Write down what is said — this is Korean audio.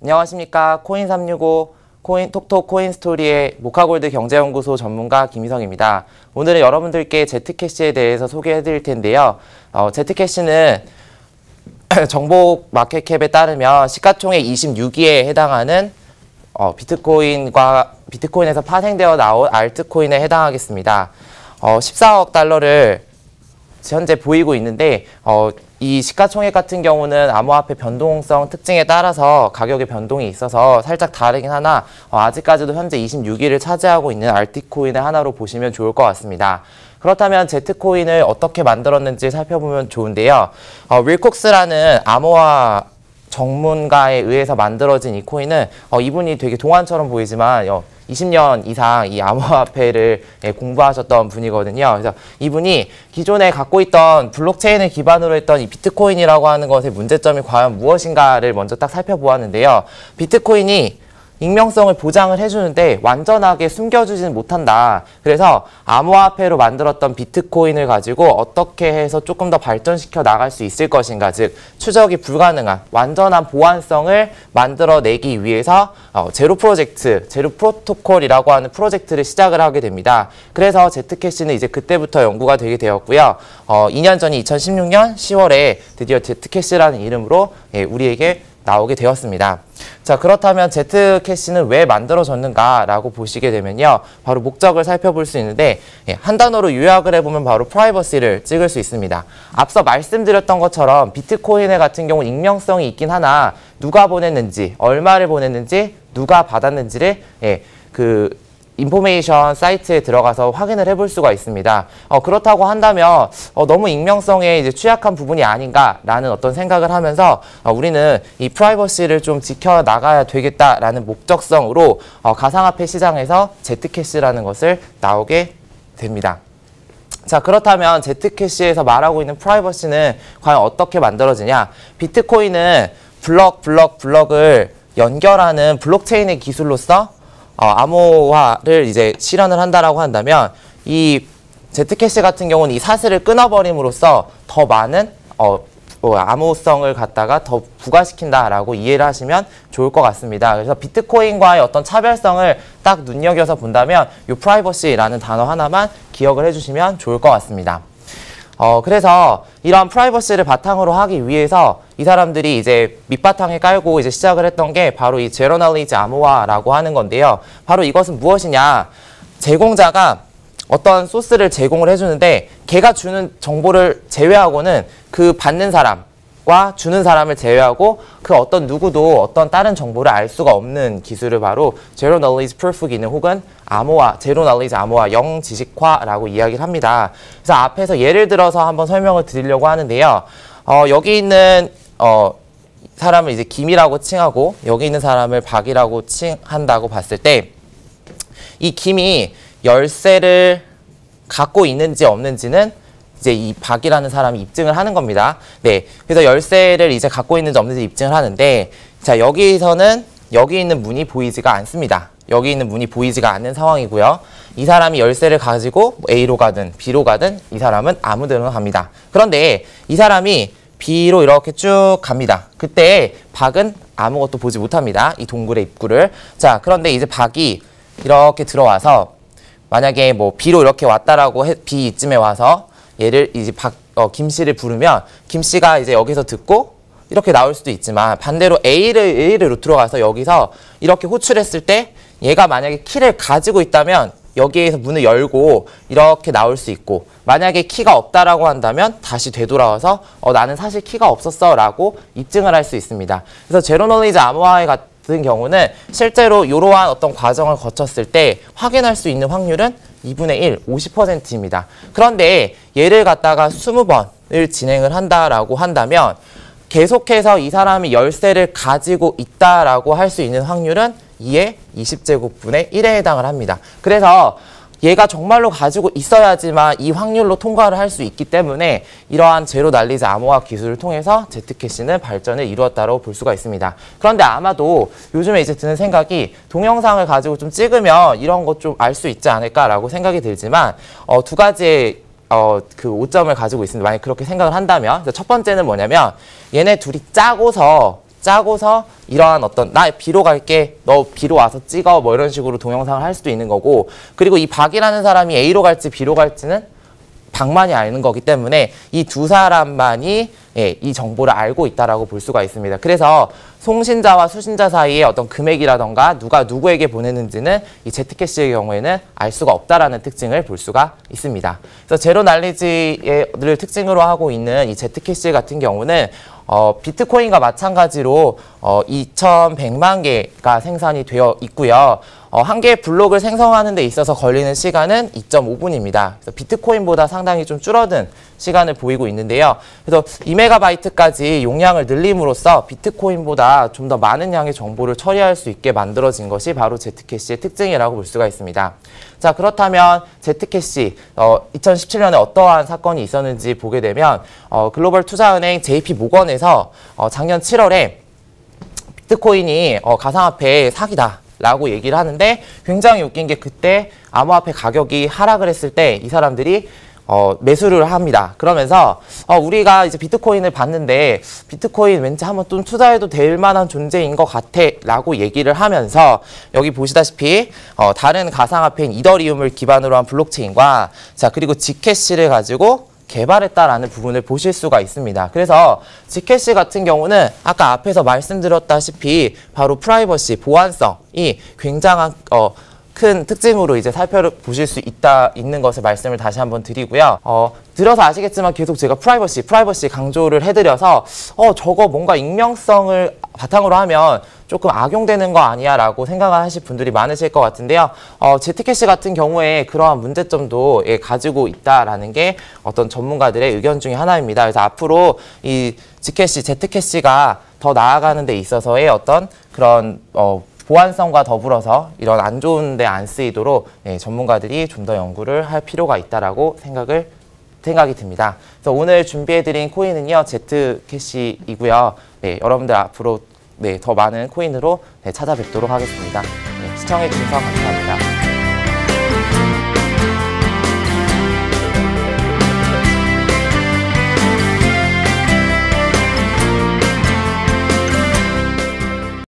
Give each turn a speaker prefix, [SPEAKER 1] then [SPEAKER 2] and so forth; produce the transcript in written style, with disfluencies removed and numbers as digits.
[SPEAKER 1] 안녕하십니까. 코인365 톡톡 코인스토리의 모카골드 경제연구소 전문가 김희성입니다. 오늘은 여러분들께 제트캐시에 대해서 소개해 드릴 텐데요. 제트캐시는 정보 마켓캡에 따르면 시가총액 26위에 해당하는 비트코인에서 파생되어 나온 알트코인에 해당하겠습니다. 14억 달러를 현재 보이고 있는데 이 시가총액 같은 경우는 암호화폐 변동성 특징에 따라서 가격의 변동이 있어서 살짝 다르긴 하나 아직까지도 현재 26위를 차지하고 있는 알트코인의 하나로 보시면 좋을 것 같습니다. 그렇다면 제트코인을 어떻게 만들었는지 살펴보면 좋은데요. 윌콕스라는 암호화 전문가에 의해서 만들어진 이 코인은 이분이 되게 동안처럼 보이지만 20년 이상 이 암호화폐를 공부하셨던 분이거든요. 그래서 이분이 기존에 갖고 있던 블록체인을 기반으로 했던 이 비트코인이라고 하는 것의 문제점이 과연 무엇인가를 먼저 딱 살펴보았는데요. 비트코인이 익명성을 보장을 해주는데 완전하게 숨겨주지는 못한다. 그래서 암호화폐로 만들었던 비트코인을 가지고 어떻게 해서 조금 더 발전시켜 나갈 수 있을 것인가, 즉 추적이 불가능한 완전한 보안성을 만들어내기 위해서 제로 프로토콜이라고 하는 프로젝트를 시작을 하게 됩니다. 그래서 제트캐시는 이제 그때부터 연구가 되게 되었고요. 2년 전인 2016년 10월에 드디어 제트캐시라는 이름으로 우리에게 나오게 되었습니다. 자, 그렇다면 제트캐시는 왜 만들어졌는가라고 보시게 되면요. 바로 목적을 살펴볼 수 있는데 한 단어로 요약을 해보면 바로 프라이버시를 찍을 수 있습니다. 앞서 말씀드렸던 것처럼 비트코인 같은 경우 익명성이 있긴 하나 누가 보냈는지, 얼마를 보냈는지, 누가 받았는지를 인포메이션 사이트에 들어가서 확인을 해볼 수가 있습니다. 그렇다고 한다면 너무 익명성에 이제 취약한 부분이 아닌가라는 어떤 생각을 하면서 우리는 이 프라이버시를 좀 지켜나가야 되겠다라는 목적성으로 가상화폐 시장에서 제트캐시라는 것을 나오게 됩니다. 자, 그렇다면 제트캐시에서 말하고 있는 프라이버시는 과연 어떻게 만들어지냐? 비트코인은 블럭을 연결하는 블록체인의 기술로서 암호화를 이제 실현을 한다라고 한다면 이 제트캐시 같은 경우는 이 사슬을 끊어버림으로써 더 많은 암호성을 갖다가 더 부과시킨다라고 이해를 하시면 좋을 것 같습니다. 그래서 비트코인과의 어떤 차별성을 딱 눈여겨서 본다면 이 프라이버시라는 단어 하나만 기억을 해주시면 좋을 것 같습니다. 그래서 이러한 프라이버시를 바탕으로 하기 위해서 이 사람들이 이제 밑바탕에 깔고 이제 시작을 했던 게 바로 이 제로 날리지 암호화라고 하는 건데요. 바로 이것은 무엇이냐? 제공자가 어떤 소스를 제공을 해주는데 걔가 주는 정보를 제외하고는 그 받는 사람과 주는 사람을 제외하고 그 어떤 누구도 어떤 다른 정보를 알 수가 없는 기술을 바로 제로 날리지 프루프 기능 혹은 암호화, 제로 날리지 암호화, 영지식화라고 이야기를 합니다. 그래서 앞에서 예를 들어서 한번 설명을 드리려고 하는데요. 여기 있는 사람을 이제 김이라고 칭하고 여기 있는 사람을 박이라고 칭한다고 봤을 때 이 김이 열쇠를 갖고 있는지 없는지는 이제 이 박이라는 사람이 입증을 하는 겁니다. 네, 그래서 열쇠를 이제 갖고 있는지 없는지 입증을 하는데 자, 여기서는 여기 있는 문이 보이지가 않습니다. 여기 있는 문이 보이지가 않는 상황이고요. 이 사람이 열쇠를 가지고 A로 가든 B로 가든 이 사람은 아무 데나 갑니다. 그런데 이 사람이 B로 이렇게 쭉 갑니다. 그때 박은 아무것도 보지 못합니다. 이 동굴의 입구를. 자, 그런데 이제 박이 이렇게 들어와서 만약에 뭐 B로 이렇게 왔다라고 B 이쯤에 와서 얘를 이제 김 씨를 부르면 김 씨가 이제 여기서 듣고 이렇게 나올 수도 있지만 반대로 A를 루트로 가서 여기서 이렇게 호출했을 때 얘가 만약에 키를 가지고 있다면 여기에서 문을 열고 이렇게 나올 수 있고 만약에 키가 없다라고 한다면 다시 되돌아와서 나는 사실 키가 없었어 라고 입증을 할 수 있습니다. 그래서 제로 놀리지 암호화의 같은 경우는 실제로 이러한 어떤 과정을 거쳤을 때 확인할 수 있는 확률은 2분의 1, 50%입니다. 그런데 얘를 갖다가 20번을 진행을 한다라고 한다면 계속해서 이 사람이 열쇠를 가지고 있다라고 할 수 있는 확률은 2의 20제곱분의 1에 해당을 합니다. 그래서 얘가 정말로 가지고 있어야지만 이 확률로 통과를 할 수 있기 때문에 이러한 제로 날리지 암호화 기술을 통해서 제트캐시는 발전을 이루었다고 볼 수가 있습니다. 그런데 아마도 요즘에 이제 드는 생각이 동영상을 가지고 좀 찍으면 이런 것 좀 알 수 있지 않을까라고 생각이 들지만 두 가지의 그 오점을 가지고 있습니다. 만약 그렇게 생각을 한다면 첫 번째는 뭐냐면 얘네 둘이 짜고서 짜고서 이러한 어떤 나 B로 갈게, 너 B로 와서 찍어, 뭐 이런 식으로 동영상을 할 수도 있는 거고, 그리고 이 박이라는 사람이 A로 갈지 B로 갈지는 박만이 아는 거기 때문에 이 두 사람만이 이 정보를 알고 있다라고 볼 수가 있습니다. 그래서 송신자와 수신자 사이의 어떤 금액이라던가 누가 누구에게 보내는지는 이 Z캐시의 경우에는 알 수가 없다라는 특징을 볼 수가 있습니다. 그래서 제로 날리지를 특징으로 하고 있는 이 Z캐시 같은 경우는 비트코인과 마찬가지로 2100만 개가 생산이 되어 있고요. 한 개의 블록을 생성하는 데 있어서 걸리는 시간은 2.5분입니다. 그래서 비트코인보다 상당히 좀 줄어든 시간을 보이고 있는데요. 그래서 2MB까지 용량을 늘림으로써 비트코인보다 좀 더 많은 양의 정보를 처리할 수 있게 만들어진 것이 바로 Z캐시의 특징이라고 볼 수가 있습니다. 자, 그렇다면 Z캐시 2017년에 어떠한 사건이 있었는지 보게 되면 글로벌 투자은행 JP 모건에서 작년 7월에 비트코인이 가상화폐 사기다 라고 얘기를 하는데, 굉장히 웃긴 게 그때 암호화폐 가격이 하락을 했을 때 이 사람들이 매수를 합니다. 그러면서 우리가 이제 비트코인을 봤는데 비트코인 왠지 한번 좀 투자해도 될 만한 존재인 것 같아 라고 얘기를 하면서, 여기 보시다시피 다른 가상화폐인 이더리움을 기반으로 한 블록체인과 자 그리고 Z캐시를 가지고 개발했다라는 부분을 보실 수가 있습니다. 그래서 Z캐시 같은 경우는 아까 앞에서 말씀드렸다시피 바로 프라이버시, 보안성이 굉장한 큰 특징으로 이제 살펴보실 수 있는 것을 말씀을 다시 한번 드리고요. 들어서 아시겠지만 계속 제가 프라이버시 강조를 해드려서 저거 뭔가 익명성을 바탕으로 하면 조금 악용되는 거 아니야 라고 생각을 하실 분들이 많으실 것 같은데요. Z캐시 같은 경우에 그러한 문제점도 가지고 있다라는 게 어떤 전문가들의 의견 중에 하나입니다. 그래서 앞으로 이 Z캐시가 더 나아가는 데 있어서의 어떤 그런 보안성과 더불어서 이런 안 좋은 데 안 쓰이도록 전문가들이 좀 더 연구를 할 필요가 있다라고 생각이 듭니다. 그래서 오늘 준비해드린 코인은요, Z캐시이고요. 여러분들 앞으로 더 많은 코인으로 찾아뵙도록 하겠습니다. 시청해주셔서 감사합니다.